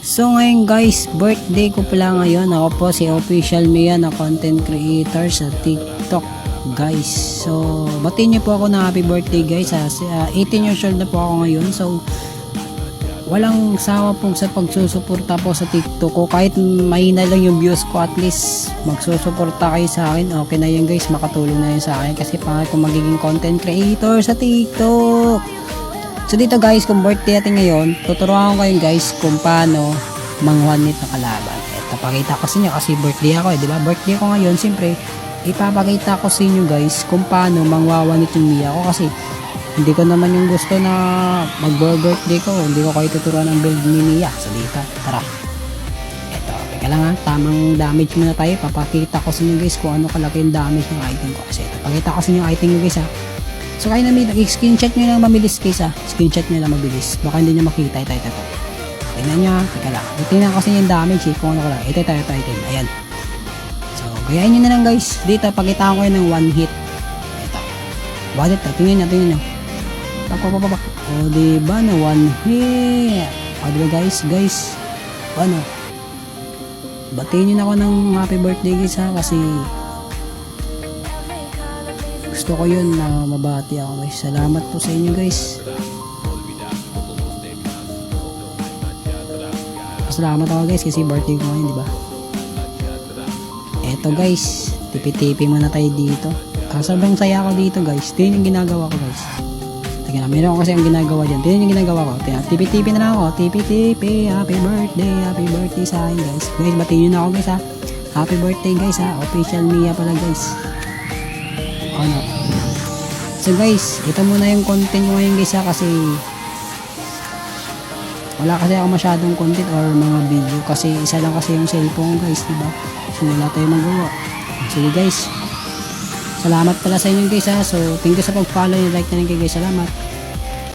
So ngayon guys, birthday ko pala ngayon. Ako po si Official Mia na content creator sa TikTok guys. So batiin niyo po ako ng happy birthday guys. 18 years old na po ako ngayon. So walang sawa po sa pagsusuporta po sa TikTok ko. Kahit mahina lang yung views ko, at least magsusuporta kayo sa akin. Okay na yun guys, makatulong na yun sa akin. Kasi pangarap ko magiging content creator sa TikTok. So dito guys, kung birthday natin ngayon, tuturuan ko kayo guys kung paano mang-one-hit na kalaban. Ito, pakita ko sa inyo kasi birthday ako di ba? Birthday ko ngayon, siyempre, ipapakita ko sa inyo guys kung paano mang-one-hit yung Mia ko kasi hindi ko naman yung gusto na mag-birthday ko, hindi ko kayo tuturuan ng build ni Mia. So dito, tara. Ito, teka lang ha, tamang damage muna tayo. Papakita ko sa inyo guys kung ano kalaki yung damage ng item ko. Kasi ito, pakita ko sa inyo yung item ko guys ha. So kayo na may screenshot nyo lang mabilis guys ha. Screenshot nyo lang mabilis. Baka hindi nyo makita. Ito. Tingnan nyo ha. Teka lang. Tingnan kasi yung damage eh. Kung ano ka lang. Ito. Ayan. So gayahin nyo na lang guys. Dito pakitaan ko yun ng one hit. Ito. Bakit ito? Tingnan nyo. Pak. O diba na one hit. O diba guys. Ano? Batiin nyo na ako ng happy birthday guys ha. Kasi gusto ko yun na mabati ako guys. Salamat po sa inyo guys. Salamat ako guys kasi birthday ko ngayon diba. Eto guys, tipi-tipi muna tayo dito. Sobrang saya ako dito guys. Tingnan yung ginagawa ko guys. Tingnan na, meron ako kasi ang ginagawa dyan. Tingnan yung ginagawa ko. Tipi-tipi na lang ako. Tipi-tipi. Happy birthday sa akin guys. Guys, batiin nyo na ako guys ha. Happy birthday guys ha. Official Mia pala guys. Ano? So guys, ito muna yung content ko ngayon guys ha, kasi wala kasi ako masyadong content or mga video kasi isa lang kasi yung cellphone guys, diba? So wala tayong magawa. Sige guys, salamat pala sa inyo guys ha. So thank you sa pag-follow, like na rin kayo guys. Salamat.